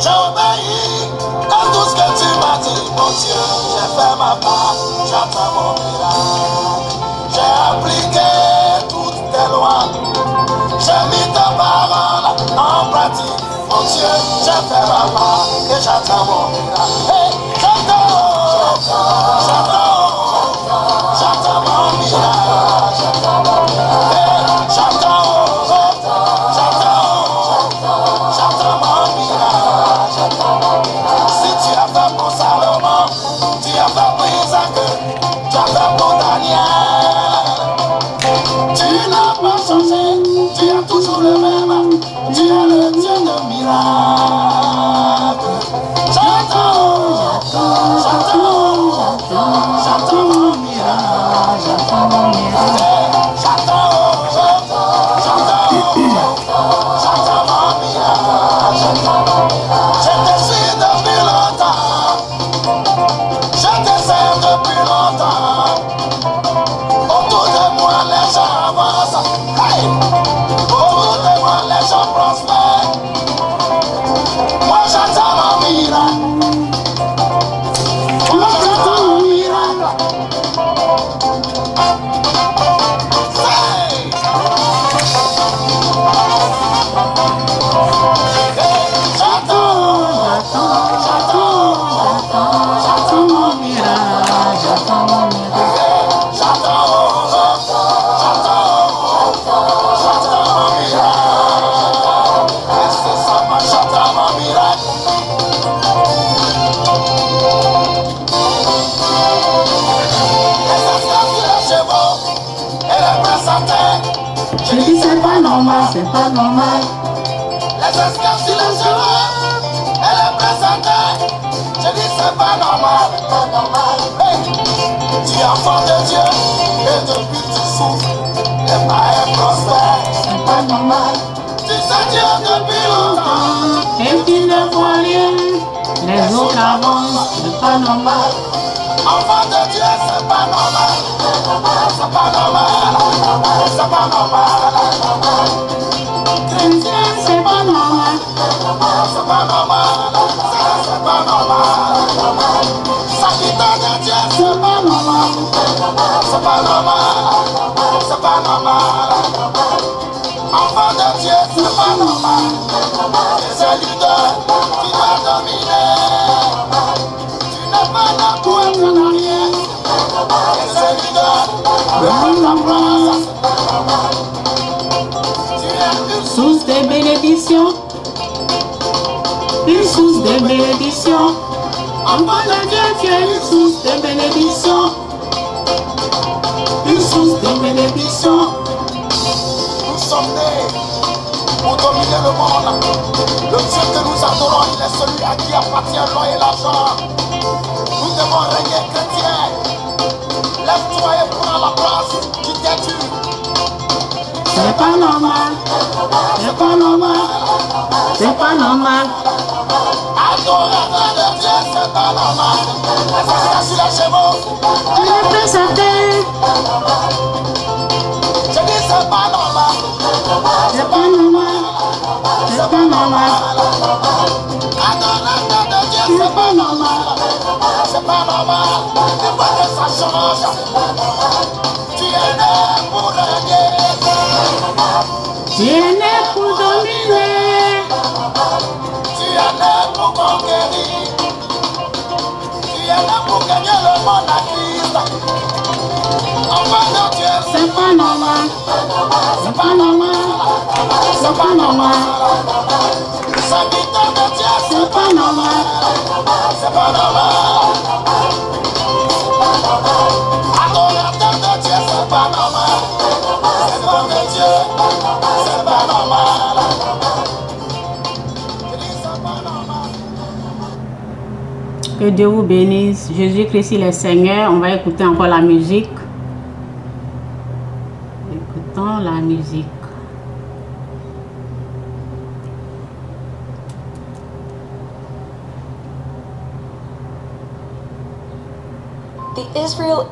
J'ai obéi à tout ce que tu m'as dit, mon Dieu. J'ai fait ma part, j'attends mon miracle. J'ai appliqué toutes tes lois. J'ai mis ta parole en pratique. Mon Dieu, j'ai fait ma part et j'attends mon miracle. Hey, j'attends mon miracle. Hey, j'attends mon miracle. Si tu as fait pour Salomon, tu as fait pour Isaac, tu as fait pour Daniel. Tu n'as pas changé, tu es toujours le même. Tu es le Dieu de miracle. J'attends mon miracle. J'attends mon miracle. Je te suis depuis longtemps. Je te sers depuis longtemps. Autour de moi les gens avancent. Hey! Autour de moi les gens prospèrent. Moi j'attends mon miracle. Moi j'attends mon miracle. Hey! J'attends mon miracle. J'attends mon miracle. J'attends mon miracle. C'est ça, moi j'attends mon miracle. Les esclaves sur les chevaux et les présentaient. Je dis c'est pas normal, c'est pas normal. Les esclaves sur les chevaux et les présentaient. Je dis c'est pas normal, pas normal. Hey, tu es enfant de Dieu et depuis tu souffres, les païens prospèrent. C'est pas normal. Tu sais Dieu depuis longtemps. Et tu ne vois rien. Les autres avancent, c'est pas normal. Enfant de Dieu, c'est pas normal. C'est pas normal. C'est pas normal. Chrétien, c'est pas normal. C'est pas normal. C'est pas normal. Serviteur de Dieu, c'est pas normal. C'est pas normal. C'est pas normal. Enfant de Dieu, c'est pas normal. C'est un leader qui doit dominer. Tu n'es pas là pour être en arrière. C'est un leader de prendre ta place. Tu es une Source de bénédiction. Une source de bénédiction. Enfant de Dieu, tu es une source de bénédiction. Une source de bénédiction. Nous sommes nés pour dominer le monde. Le Dieu que nous adorons, il est celui à qui appartient l'or et l'argent. Nous devons régner chrétiens. Lève-toi et prends la place qui t'est due. C'est pas normal. C'est pas normal. C'est pas normal. Adorateur de Dieu, c'est pas normal. Les esclaves sur les chevaux. Tu es présenté. Je dis c'est pas normal. C'est pas normal. C'est pas normal. Adorateur de Dieu, c'est pas normal. C'est pas normal. Il faut que ça change. Tu es né pour régner. Tu es né pour dominer. Tu es né pour conquérir. Tu es né pour gagner le monde à Christ. Enfant de Dieu, C'est pas normal. C'est pas normal. C'est pas normal. serviteur de Dieu, C'est pas normal. c'est pas normal. Adorateur de Dieu, c'est pas normal. C'est pas de Dieu, c'est pas normal. Je dis c'est pas normal. Que Dieu vous bénisse. Jésus-Christ, il est Seigneur. On va écouter encore la musique. Écoutons la musique. The Israel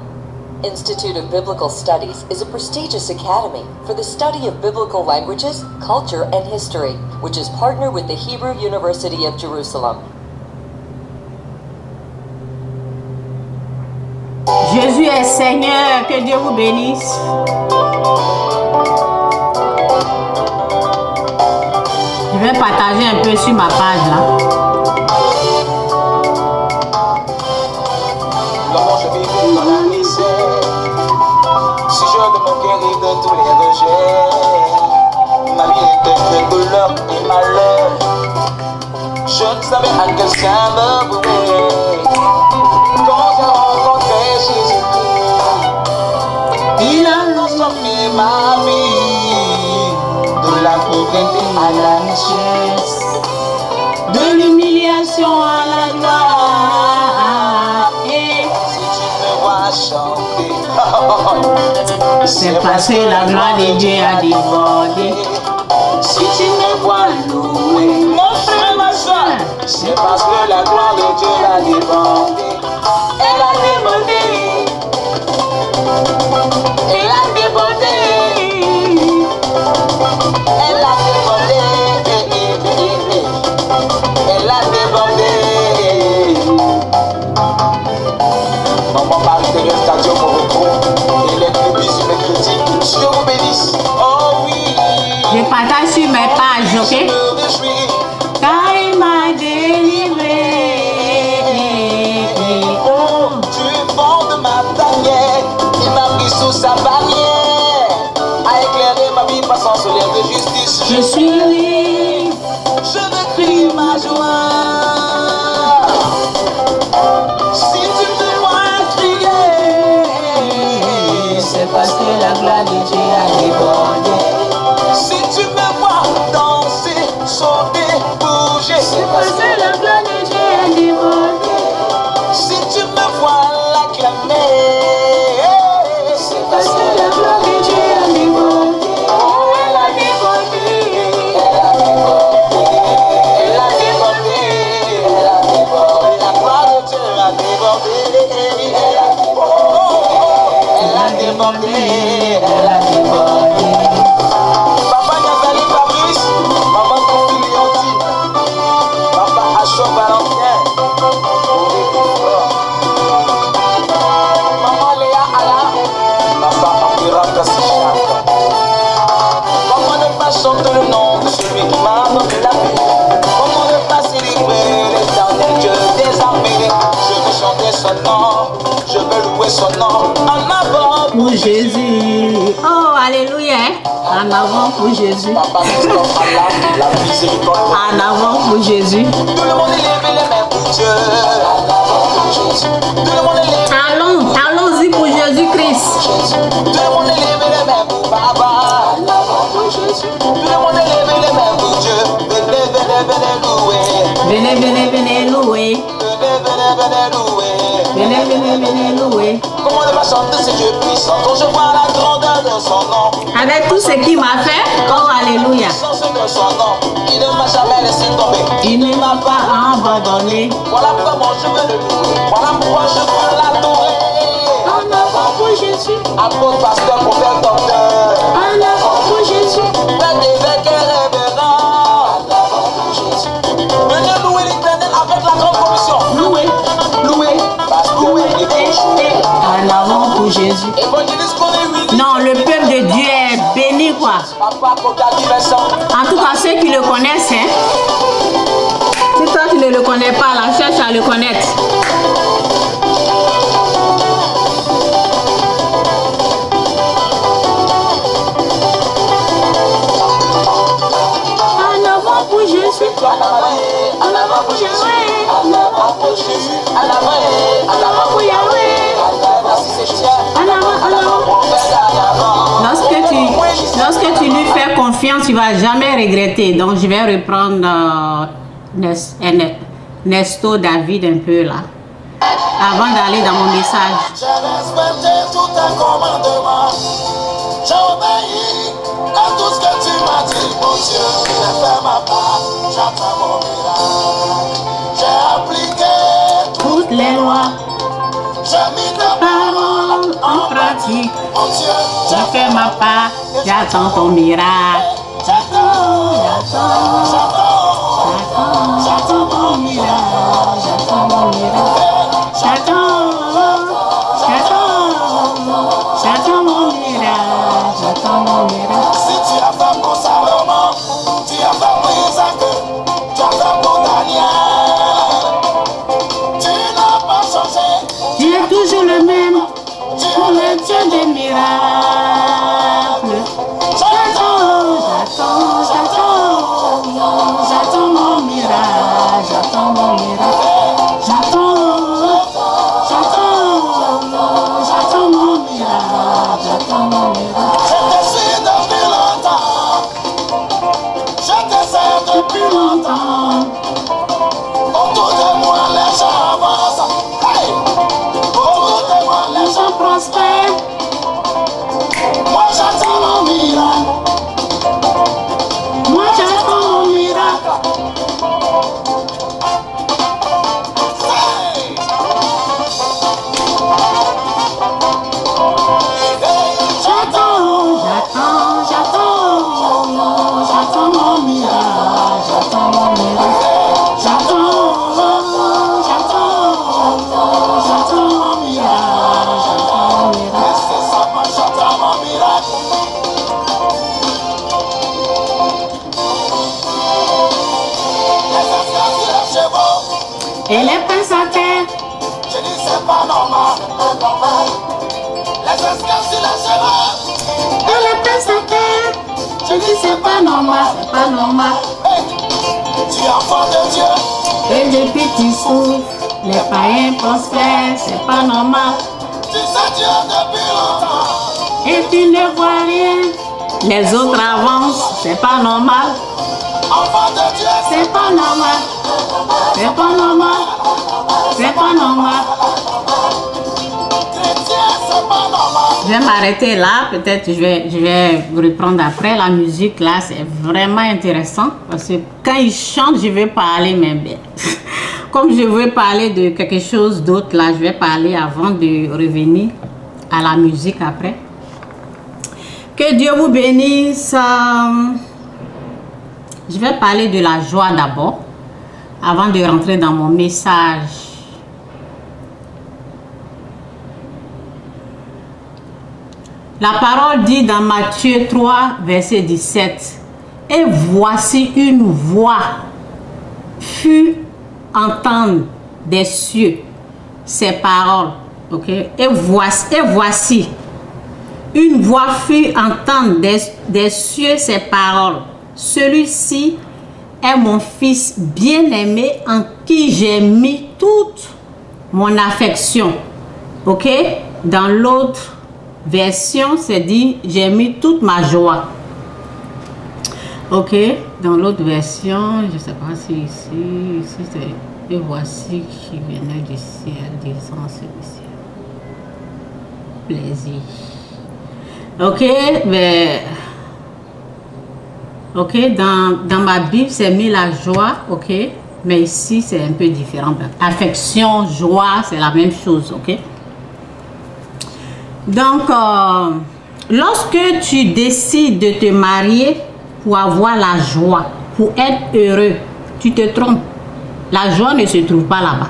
Institute of Biblical Studies is a prestigious academy for the study of biblical languages, culture, and history, which is partnered with the Hebrew University of Jerusalem. Jésus est Seigneur, que Dieu vous bénisse. Je vais partager un peu sur ma page là. Comment je vis dans la misère, si je de mon guéri de tous les rejets, ma vie était que douleur et malheur, je ne savais à quel saint me vouer. Quand j'ai rencontré Jésus-Christ, il a transformé ma vie, de la pauvreté à la richesse, De l'humiliation à la gloire. chanter. C'est parce que la gloire de Dieu a débordé. Si tu me vois louer, mon frère, ma soeur, c'est parce que la gloire de Dieu a débordé. Elle a débordé. Elle a débordé. Elle a débordé. Elle a débordé. Maman Marie-Thérèse Cadio Morocco et les bisous mes critiques, Dieu vous bénisse. Oh oui. Je partage sur mes pages, ok? Car il m'a délivré. Oh, du fond de ma tanière, il m'a pris sous sa bannière, a éclairé ma vie passant sous l'air de justice. Je suis libre. Je veux crier ma joie. Si tu me vois crier, C'est parce que la gloire de Dieu a débordé. si tu me vois danser, sauter, bouger, C'est parce que la gloire de Dieu a débordé. si tu me vois l'acclamer, C'est parce que la gloire de Dieu a débordé. Elle a débordé. elle a débordé, elle a débordé, elle a débordé, la gloire de Dieu a débordé, elle a débordé, elle a débordé. Papa Nazali Fabrice, maman Kofi Léontine, papa Acho Valentin, maman Léa Ala, papa Amira Kassichaka. Comment ne pas chanter le nom de celui qui m'a donné la vie? Comment ne pas célébrer l'éternel Dieu des armées? Je veux chanter son nom, je veux louer son nom en avant. Pour Jésus. Oh, alléluia. En avant pour Jésus. Papa Christophe Allah, la miséricorde. En avant pour Jésus. Tout le monde élève les mains pour Dieu. En avant pour Jésus. Tout le monde élève Allons-y pour Jésus-Christ. Jésus. Tout le monde élève les mains pour Baba. En avant pour Jésus. Tout le monde élève les mains pour Dieu. Venez, venez, venez louer. Venez, venez, venez louer. Venez, venez, venez louer. Venez, venez, venez louer. Comment ne pas chanter ce Dieu puissant quand je vois la grandeur de son nom? Avec tout ce qu'il m'a fait. Oh, alléluia. Sans ce de son nom, il ne m'a jamais laissé tomber. Il ne m'a pas abandonné. Voilà comment je veux le louer. Voilà pourquoi je veux l'adorer. En avant pour Jésus. Apôtre, pasteur, prophète, docteur. En avant pour Jésus. Père d'évêque et révérend. En avant pour Jésus. Venez louer l'éternel avec la grande commission. Louer. Louer. Pasteur, évêque. En avant pour Jésus. Évangéliste qu'on est huit. Non, le peuple de Dieu est béni, quoi. Papa, Kotaki, Vincent. En tout cas, ceux qui le connaissent, hein. Si toi tu ne le connais pas, là, cherche à le connaître. En avant pour Jésus. En avant pour Jésus. En avant pour Jésus. En avant pour Yahweh. En avant, en avant. Lorsque tu lui fais confiance, tu ne vas jamais regretter. Donc, je vais reprendre Nesto David un peu là. Avant d'aller dans mon message. J'ai respecté tout tes commandements. J'ai obéi à tout ce que tu m'as dit, mon Dieu. J'ai fait ma part, j'attends mon miracle. J'ai appliqué Toutes les lois, j'ai mis ta parole en pratique. Mon Dieu, J'ai fait ma part, j'attends ton miracle. j'attends mon miracle. J'attends mon miracle. J'attends mon miracle. J'attends mon miracle. Si tu as fait pour Salomon, tu as fait pour Isaac, tu as fait pour Daniel. Tu n'as pas changé. Tu es toujours le même, Tu pour es le Dieu des miracles. J'attends mon miracle. J'attends mon miracle. J'attends mon miracle. J'attends mon miracle. Je te suis depuis longtemps. Je te sais depuis longtemps. Autour de moi, les gens avancent. Hey! Autour de moi, les gens Je prospère. Moi, j'attends mon miracle. Moi j'attends mon miracle. Hey! J'attends mon miracle. J'attends mon miracle. J'attends mon miracle. J'attends mon miracle. C'est ça, moi, j'attends mon miracle. Les esclaves sur les chevaux. Et les princes à terre. Je dis c'est pas normal. Les esclaves sur les chevaux. Et les princes à terre. Je dis c'est pas normal, c'est pas normal. Hey! Tu es enfant de Dieu. Et depuis tu souffres, les païens prospèrent, c'est pas normal. Tu sais Dieu depuis longtemps. Et tu ne vois rien, les autres avancent, c'est pas normal. Enfant de Dieu, C'est pas normal, c'est pas normal, c'est pas normal. chrétien, c'est pas normal. Je vais m'arrêter là, peut-être je vais reprendre après. La musique là, c'est vraiment intéressant parce que quand ils chantent, je vais parler, mais bien. Comme je veux parler de quelque chose d'autre là, je vais parler avant de revenir à la musique après. Que Dieu vous bénisse. Je vais parler de la joie d'abord, avant de rentrer dans mon message. La parole dit dans Matthieu 3, verset 17, « Et voici une voix fut entendre des cieux ces paroles. » Ok? Et voici une voix fut entendre des cieux ces paroles. « Celui-ci est mon fils bien-aimé en qui j'ai mis toute mon affection. » Ok? Dans l'autre version, c'est dit, j'ai mis toute ma joie. Ok, dans l'autre version, je ne sais pas si ici c'est, et voici qui venait du ciel, disant celui-ci. Plaisir. Ok, mais, ok, dans ma Bible, c'est mis la joie, ok, mais ici c'est un peu différent. Affection, joie, c'est la même chose, ok. Donc, lorsque tu décides de te marier pour avoir la joie, pour être heureux, tu te trompes. La joie ne se trouve pas là-bas.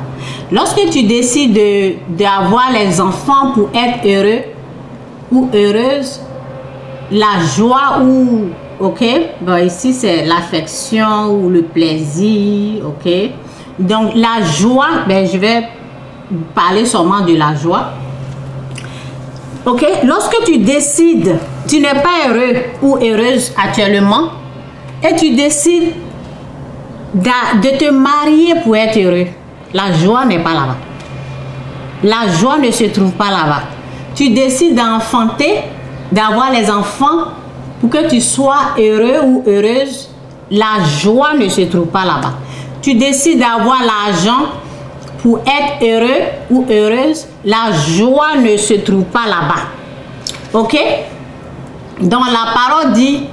Lorsque tu décides d'avoir les enfants pour être heureux ou heureuse, la joie ou, ok, bon, ici c'est l'affection ou le plaisir, ok. Donc, la joie, ben, je vais parler seulement de la joie. Ok, lorsque tu décides, tu n'es pas heureux ou heureuse actuellement, et tu décides de te marier pour être heureux, la joie n'est pas là-bas. La joie ne se trouve pas là-bas. Tu décides d'enfanter, d'avoir les enfants pour que tu sois heureux ou heureuse, la joie ne se trouve pas là-bas. Tu décides d'avoir l'argent pour être heureux ou heureuse, la joie ne se trouve pas là-bas. Ok? Donc la parole dit,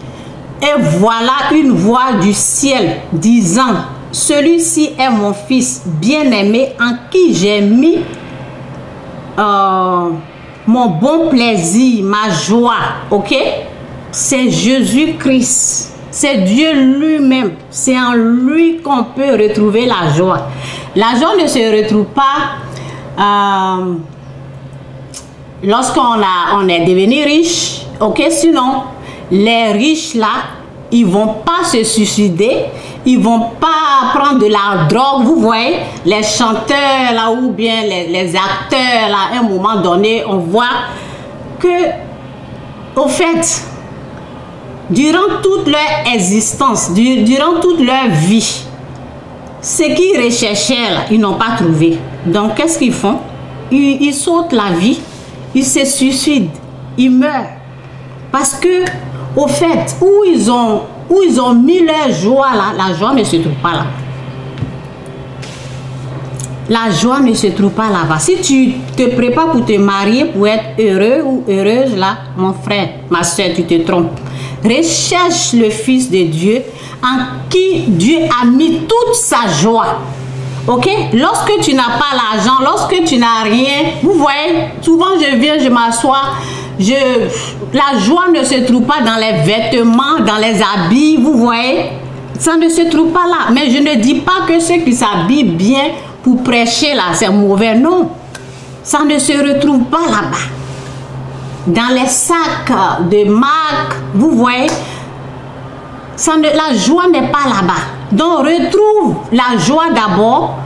et voilà une voix du ciel disant, celui-ci est mon fils bien-aimé en qui j'ai mis mon bon plaisir, ma joie, ok? C'est Jésus-Christ. C'est Dieu lui-même. C'est en lui qu'on peut retrouver la joie. La joie ne se retrouve pas lorsqu'on est devenu riche, ok? Sinon, les riches là, ils vont pas se suicider, ils vont pas prendre de la drogue. Vous voyez, les chanteurs là ou bien les acteurs là, à un moment donné, on voit que, au fait, durant toute leur existence, durant toute leur vie, ce qu'ils recherchaient là, ils n'ont pas trouvé. Donc, qu'est-ce qu'ils font? Ils sautent la vie, ils se suicident, ils meurent. Parce que, au fait, où ils ont mis leur joie là, la joie ne se trouve pas là. La joie ne se trouve pas là-bas. Si tu te prépares pour te marier, pour être heureux ou heureuse là, mon frère, ma soeur, tu te trompes. Recherche le Fils de Dieu en qui Dieu a mis toute sa joie. Ok? Lorsque tu n'as pas l'argent, lorsque tu n'as rien, vous voyez, souvent je viens, je m'assois, la joie ne se trouve pas dans les vêtements, dans les habits, vous voyez, ça ne se trouve pas là. Mais je ne dis pas que ceux qui s'habillent bien pour prêcher là, c'est mauvais, non. Ça ne se retrouve pas là-bas. Dans les sacs de marque, vous voyez, la joie n'est pas là-bas. Donc retrouve la joie d'abord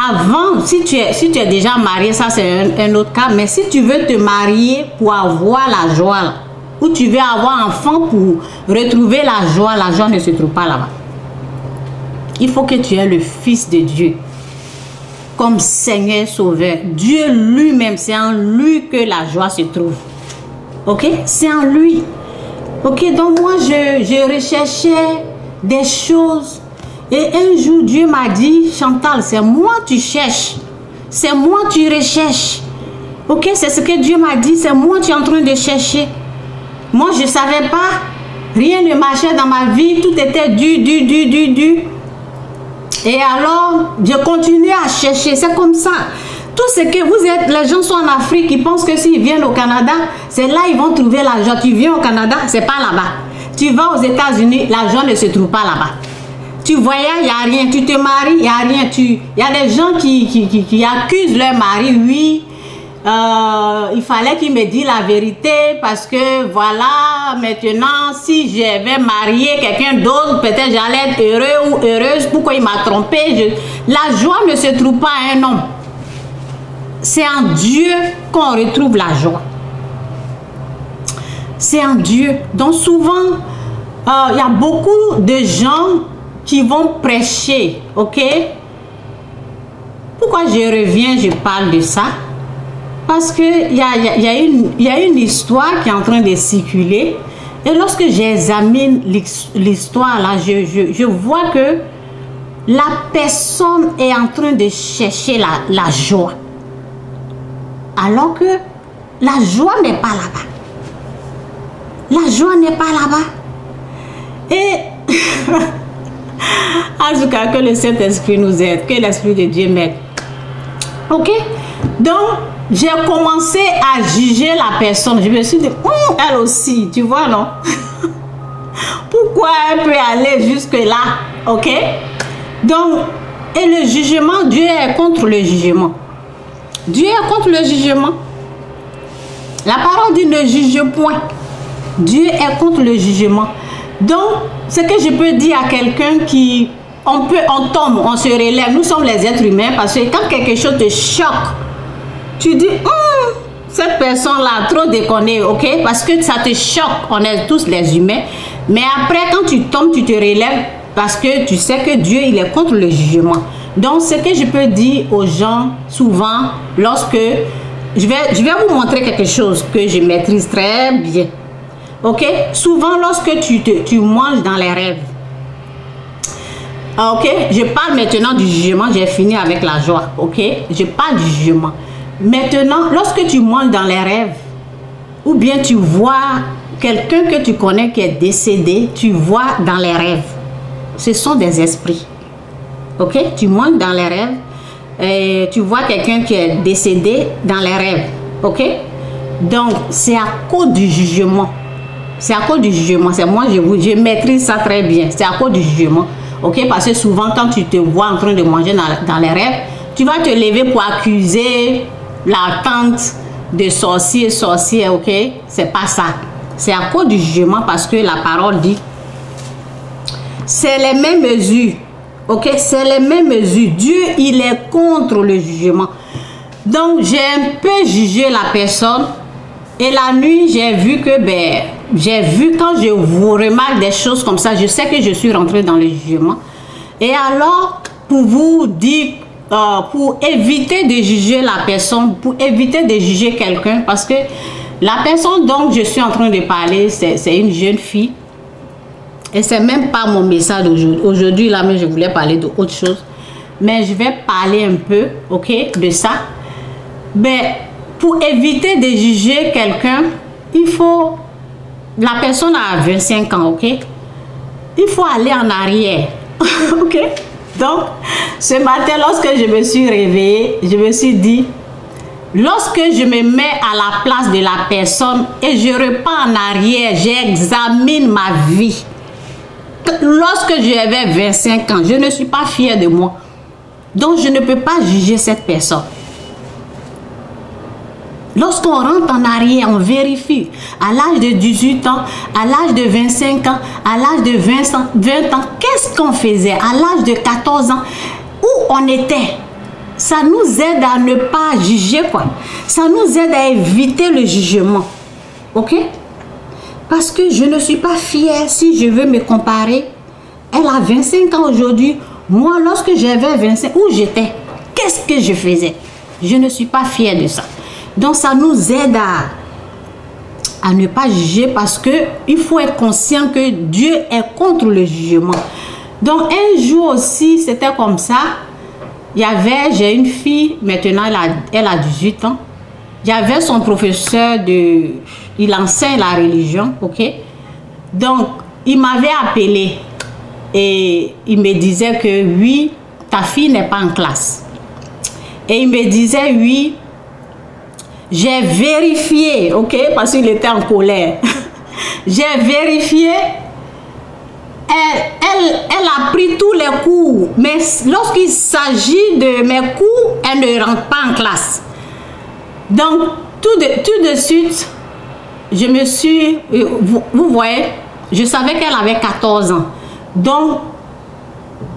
avant. Si tu es déjà marié, ça c'est un autre cas. Mais si tu veux te marier pour avoir la joie, ou tu veux avoir un enfant pour retrouver la joie ne se trouve pas là-bas. Il faut que tu aies le Fils de Dieu comme Seigneur Sauveur. Dieu lui-même, c'est en lui que la joie se trouve. Ok? C'est en lui. Ok? Donc moi, je recherchais des choses. Et un jour, Dieu m'a dit, Chantal, c'est moi tu cherches. C'est moi tu recherches. Ok? C'est ce que Dieu m'a dit. C'est moi tu es en train de chercher. Moi, je ne savais pas. Rien ne marchait dans ma vie. Tout était dur. Et alors, je continue à chercher. C'est comme ça. Tout ce que vous êtes, les gens sont en Afrique, ils pensent que s'ils viennent au Canada, c'est là ils vont trouver l'argent. Tu viens au Canada, c'est pas là-bas. Tu vas aux États-Unis, l'argent ne se trouve pas là-bas. Tu voyages, il n'y a rien. Tu te maries, il n'y a rien. Il y a des gens qui accusent leur mari, oui. Il fallait qu'il me dise la vérité parce que voilà, maintenant, si je vais marier quelqu'un d'autre, peut-être j'allais être heureux ou heureuse. Pourquoi il m'a trompé? La joie ne se trouve pas à un homme. C'est en Dieu qu'on retrouve la joie. C'est en Dieu. Donc souvent, il y a beaucoup de gens qui vont prêcher, ok? Pourquoi je reviens, je parle de ça? Parce qu'il y a une histoire qui est en train de circuler. Et lorsque j'examine l'histoire, là, je vois que la personne est en train de chercher la joie. Alors que la joie n'est pas là-bas. La joie n'est pas là-bas. Et en tout cas, que le Saint-Esprit nous aide, que l'Esprit de Dieu m'aide. Ok? Donc, j'ai commencé à juger la personne. Je me suis dit, elle aussi, tu vois, non? Pourquoi elle peut aller jusque-là? Ok? Donc, et le jugement, Dieu est contre le jugement. Dieu est contre le jugement. La parole dit ne juge point. Dieu est contre le jugement. Donc, ce que je peux dire à quelqu'un qui... On tombe, on se relève. Nous sommes les êtres humains parce que quand quelque chose te choque, tu dis, cette personne-là, trop déconné, ok? Parce que ça te choque. On est tous les humains. Mais après, quand tu tombes, tu te relèves parce que tu sais que Dieu, il est contre le jugement. Donc, ce que je peux dire aux gens, souvent, lorsque... Je vais vous montrer quelque chose que je maîtrise très bien. Ok? Souvent, lorsque tu manges dans les rêves. Ok? Je parle maintenant du jugement. J'ai fini avec la joie. Ok? Je parle du jugement. Maintenant, lorsque tu manges dans les rêves, ou bien tu vois quelqu'un que tu connais qui est décédé, tu vois dans les rêves. Ce sont des esprits. Ok? Tu manges dans les rêves et tu vois quelqu'un qui est décédé dans les rêves. Ok? Donc, c'est à cause du jugement. C'est à cause du jugement. C'est moi, je maîtrise ça très bien. C'est à cause du jugement. Ok? Parce que souvent, quand tu te vois en train de manger dans les rêves, tu vas te lever pour accuser la tante de sorcier, ok? C'est pas ça. C'est à cause du jugement parce que la parole dit, c'est les mêmes mesures. Ok? C'est les mêmes mesures. Dieu, il est contre le jugement. Donc, j'ai un peu jugé la personne. Et la nuit, j'ai vu que, quand je vous remarque des choses comme ça, je sais que je suis rentrée dans le jugement. Et alors, pour vous dire, pour éviter de juger la personne, pour éviter de juger quelqu'un, parce que la personne dont je suis en train de parler, c'est une jeune fille. Et c'est même pas mon message d'aujourd'hui. Aujourd'hui, là, mais je voulais parler d'autre chose. Mais je vais parler un peu, ok, de ça. Mais pour éviter de juger quelqu'un, il faut... La personne a 25 ans, ok? Il faut aller en arrière, ok? Donc, ce matin, lorsque je me suis réveillée, je me suis dit, lorsque je me mets à la place de la personne et je repars en arrière, j'examine ma vie. Lorsque j'avais 25 ans, je ne suis pas fière de moi. Donc, je ne peux pas juger cette personne. Lorsqu'on rentre en arrière, on vérifie. À l'âge de 18 ans, à l'âge de 25 ans, à l'âge de 20 ans, qu'est-ce qu'on faisait? À l'âge de 14 ans, où on était? Ça nous aide à ne pas juger, quoi. Ça nous aide à éviter le jugement. Ok? Parce que je ne suis pas fière si je veux me comparer. Elle a 25 ans aujourd'hui. Moi, lorsque j'avais 25, où j'étais? Qu'est-ce que je faisais? Je ne suis pas fière de ça. Donc, ça nous aide à ne pas juger parce qu'il faut être conscient que Dieu est contre le jugement. Donc, un jour aussi, c'était comme ça. J'ai une fille, maintenant, elle a 18 ans. J'avais son professeur il enseigne la religion, ok? Donc, il m'avait appelé et il me disait que oui, ta fille n'est pas en classe. Et il me disait oui, j'ai vérifié, ok? Parce qu'il était en colère. J'ai vérifié. Elle a pris tous les cours, mais lorsqu'il s'agit de mes cours, elle ne rentre pas en classe. Donc, tout de suite, je me suis... Vous voyez, je savais qu'elle avait 14 ans. Donc,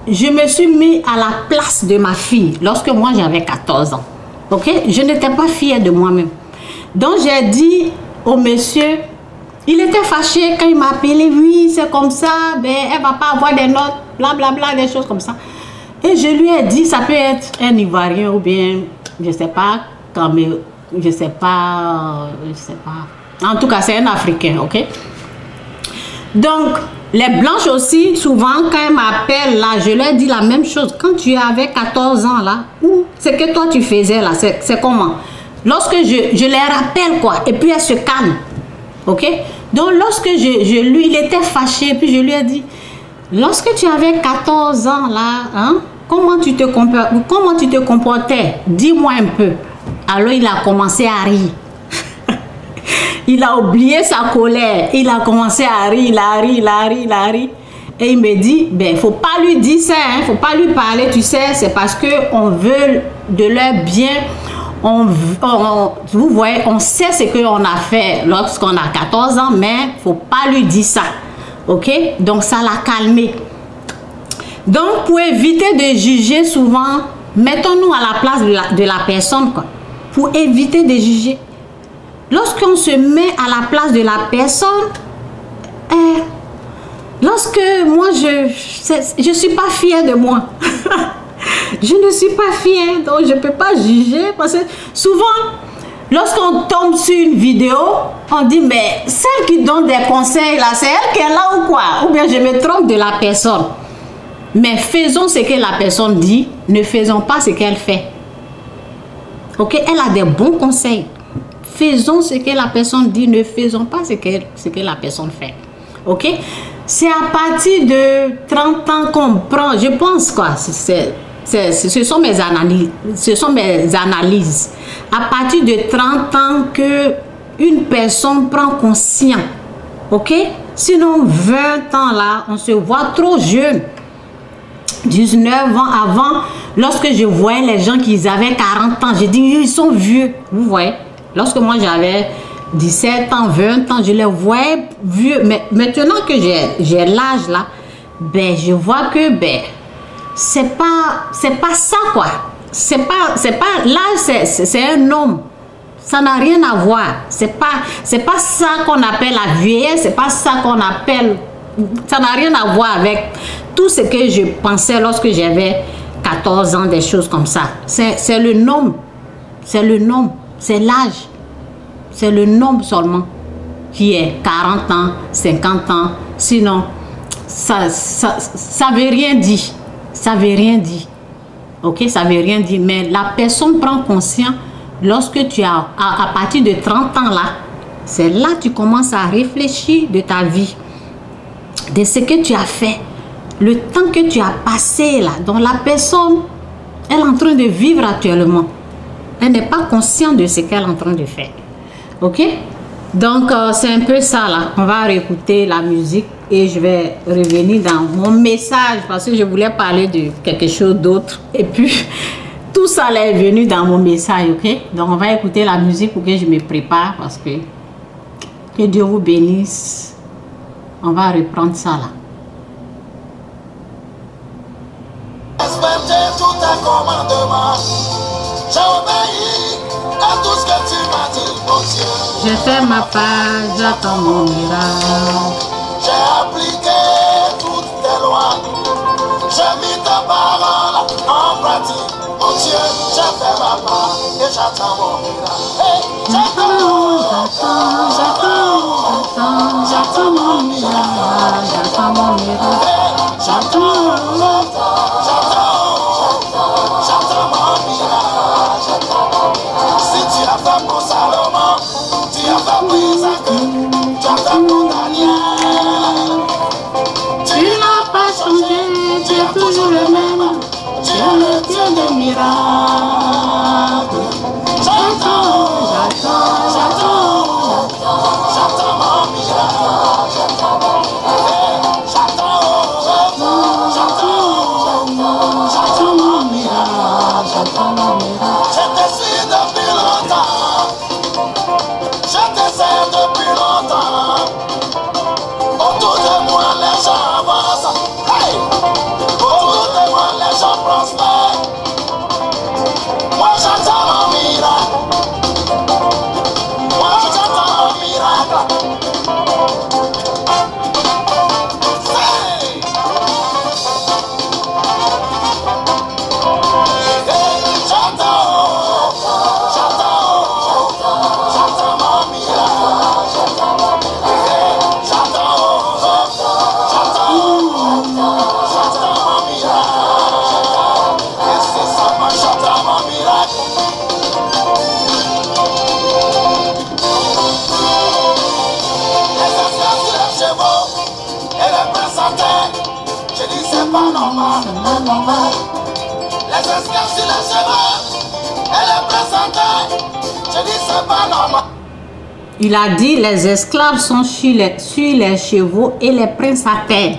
je me suis mis à la place de ma fille lorsque moi j'avais 14 ans. Ok? Je n'étais pas fière de moi-même. Donc, j'ai dit au monsieur, il était fâché quand il m'a appelé, oui, c'est comme ça, ben, elle ne va pas avoir des notes, blablabla, des choses comme ça. Et je lui ai dit, ça peut être un Ivoirien ou bien, je ne sais pas, je sais pas. En tout cas, c'est un Africain, ok? Donc, les blanches aussi, souvent, quand elles m'appellent, là, je leur dis la même chose. Quand tu avais 14 ans, là, c'est que toi, tu faisais, là, c'est comment? Lorsque je les rappelle, quoi, et puis elles se calment, ok? Donc, lorsque il était fâché, puis je lui ai dit, lorsque tu avais 14 ans, là, hein, comment tu te comportais? Dis-moi un peu. Alors, il a commencé à rire. Il a oublié sa colère. Il a commencé à rire, il a ri. Et il me dit, ben, faut pas lui dire ça, hein, faut pas lui parler, tu sais, c'est parce qu'on veut de leur bien. Vous voyez, on sait ce qu'on a fait lorsqu'on a 14 ans, mais faut pas lui dire ça. Ok? Donc, ça l'a calmé. Donc, pour éviter de juger souvent, mettons-nous à la place de la personne, quoi. Pour éviter de juger. Lorsqu'on se met à la place de la personne, lorsque moi, je suis pas fière de moi. Je ne suis pas fière, donc je ne peux pas juger. Parce que souvent, lorsqu'on tombe sur une vidéo, on dit, mais celle qui donne des conseils, là, c'est elle qui est là ou quoi? Ou bien je me trompe de la personne. Mais faisons ce que la personne dit, ne faisons pas ce qu'elle fait. Ok? Elle a des bons conseils. Faisons ce que la personne dit, ne faisons pas ce que la personne fait. Ok? C'est à partir de 30 ans qu'on prend, je pense quoi, ce sont mes analyses. À partir de 30 ans que une personne prend conscience. Ok? Sinon, 20 ans là, on se voit trop jeune. 19 ans avant, lorsque je voyais les gens qui avaient 40 ans, j'ai dit, ils sont vieux. Vous voyez? Lorsque moi j'avais 17 ans, 20 ans, je les voyais vieux. Mais maintenant que j'ai l'âge là, ben, je vois que ben, c'est pas ça quoi. C'est pas l'âge, c'est un homme. Ça n'a rien à voir. C'est pas ça qu'on appelle la vieillesse, c'est pas ça qu'on appelle. Ça n'a rien à voir avec tout ce que je pensais lorsque j'avais 14 ans, des choses comme ça. C'est le nombre. C'est le nombre. C'est l'âge. C'est le nombre seulement qui est 40 ans, 50 ans. Sinon, ça veut rien dire. Ça veut rien dire. Ok, ça veut rien dire. Mais la personne prend conscience lorsque tu as, à partir de 30 ans là, c'est là que tu commences à réfléchir de ta vie, de ce que tu as fait, le temps que tu as passé là, dont la personne, elle est en train de vivre actuellement. Elle n'est pas consciente de ce qu'elle est en train de faire. Ok? Donc, c'est un peu ça là. On va réécouter la musique et je vais revenir dans mon message parce que je voulais parler de quelque chose d'autre. Et puis, tout ça là est venu dans mon message. Ok? Donc, on va écouter la musique pour que je me prépare parce que Dieu vous bénisse. On va reprendre ça là. Respecter tous tes commandements. J'ai obéi à tout ce que tu m'as dit, mon Dieu. J'ai fait ma part, j'attends mon miracle. J'ai appliqué toutes tes lois. J'ai mis ta parole en pratique. Mon Dieu, j'ai fait ma part et j'attends mon miracle. Hey, j'attends mon miracle. J'attends mon miracle. J'attends mon miracle. Si tu as fait pour Salomon, tu as fait pour Isaac, tu as fait pour Daniel. Tu n'as pas changé, tu es toujours le même. Tu es le Dieu des miracles. J'attends mon miracle. J'attends mon miracle. Je te suis depuis longtemps. Je te sers depuis longtemps. Autour de moi les gens avancent. Hey! Autour de moi les gens prospèrent. Moi j'attends mon miracle. Moi j'attends mon miracle. Hey! Pas normal, les esclaves sur les chevaux, elle est présentée. Je dis c'est pas normal. Il a dit les esclaves sont sur les chevaux et les princes à terre.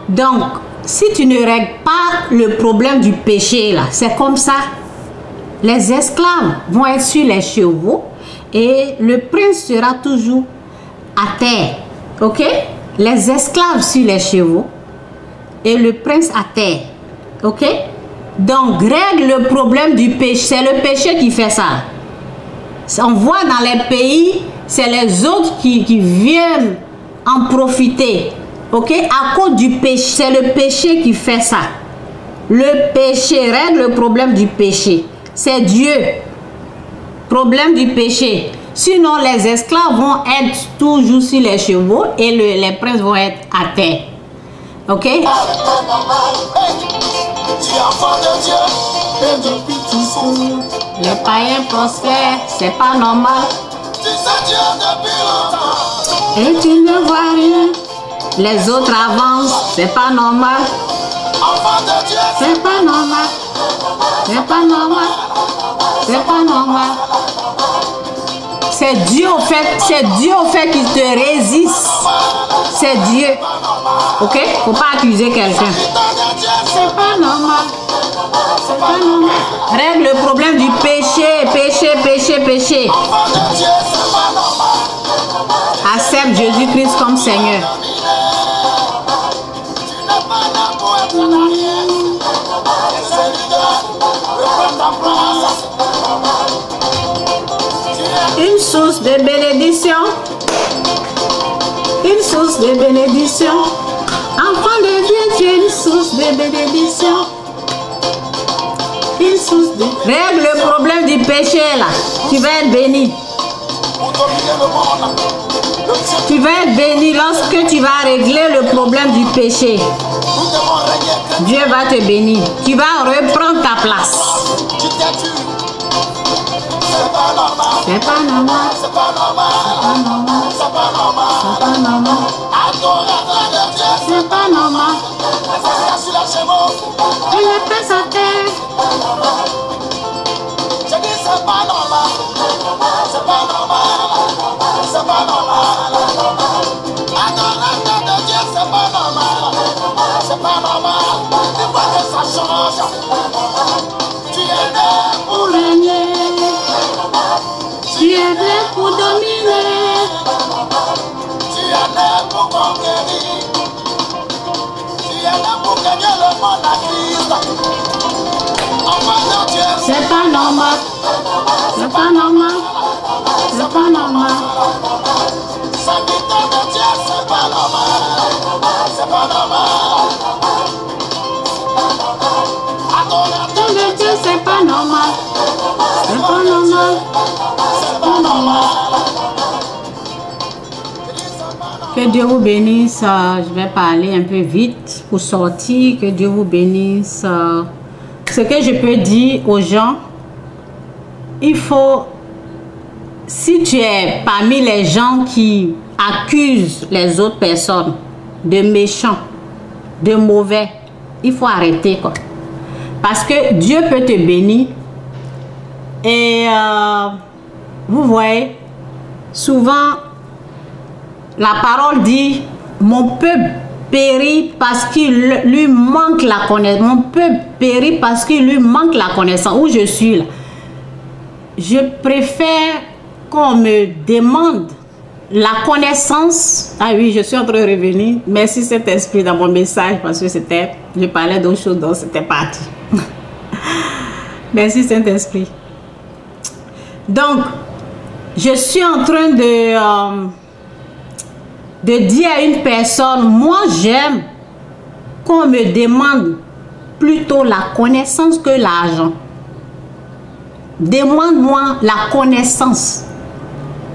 Donc, si tu ne règles pas le problème du péché là, c'est comme ça. Les esclaves vont être sur les chevaux et le prince sera toujours à terre. Ok? Les esclaves sur les chevaux et le prince à terre. Ok? Donc, règle le problème du péché. C'est le péché qui fait ça. On voit dans les pays, c'est les autres qui viennent en profiter. Ok? À cause du péché. C'est le péché qui fait ça. Le péché règle le problème du péché. C'est Dieu. Problème du péché. Sinon, les esclaves vont être toujours sur les chevaux et les princes vont être à terre. Ok? Tu es enfant de Dieu et depuis toujours. Les païens prospèrent, c'est pas normal. Tu sais Dieu depuis longtemps. Et tu ne vois rien. Les autres avancent, c'est pas normal. Enfant de Dieu, C'est pas normal. C'est pas normal. C'est pas normal. C'est Dieu au fait qui te résiste. C'est Dieu. Ok? Faut pas accuser quelqu'un. C'est pas normal. C'est pas normal. Règle le problème du péché, péché. Accepte Jésus-Christ comme Seigneur. Une source de bénédiction. Une source de bénédiction. Enfant de Dieu, tu es une source de bénédiction. Une source de... Règle le problème du péché là. Tu vas être béni. Tu vas être béni lorsque tu vas régler le problème du péché. Dieu va te bénir. Tu vas reprendre ta place. C'est pas normal. C'est pas normal. C'est pas normal. C'est pas normal. C'est pas normal. Il est prêt à terre. Je dis c'est pas normal. C'est pas normal. C'est pas normal. Adorateur de Dieu, c'est pas normal. C'est pas normal. Il faut que ça change. Tu es né pour régner. Tu es né pour dominer. Tu es né pour conquérir. Tu es né pour gagner le monde à Christ. Enfant de Dieu. C'est pas normal. C'est pas normal. C'est pas normal. Serviteur de Dieu, c'est pas normal. C'est pas normal. Adorateur de Dieu, c'est pas normal. C'est pas normal. C'est pas normal. Que Dieu vous bénisse. Je vais parler un peu vite pour sortir. Que Dieu vous bénisse. Ce que je peux dire aux gens, il faut, si tu es parmi les gens qui accusent les autres personnes de méchants, de mauvais, il faut arrêter quoi. Parce que Dieu peut te bénir. Et vous voyez, souvent, la parole dit, mon peuple périt parce qu'il lui manque la connaissance. Mon peuple périt parce qu'il lui manque la connaissance. Où je suis là. Je préfère qu'on me demande la connaissance. Ah oui, je suis en train de revenir. Merci Saint-Esprit dans mon message parce que c'était, je parlais d'autre chose, donc c'était parti. Merci Saint-Esprit. Donc, je suis en train de dire à une personne, moi j'aime qu'on me demande plutôt la connaissance que l'argent. Demande-moi la connaissance.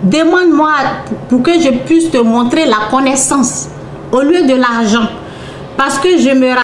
Demande-moi pour que je puisse te montrer la connaissance au lieu de l'argent. Parce que je me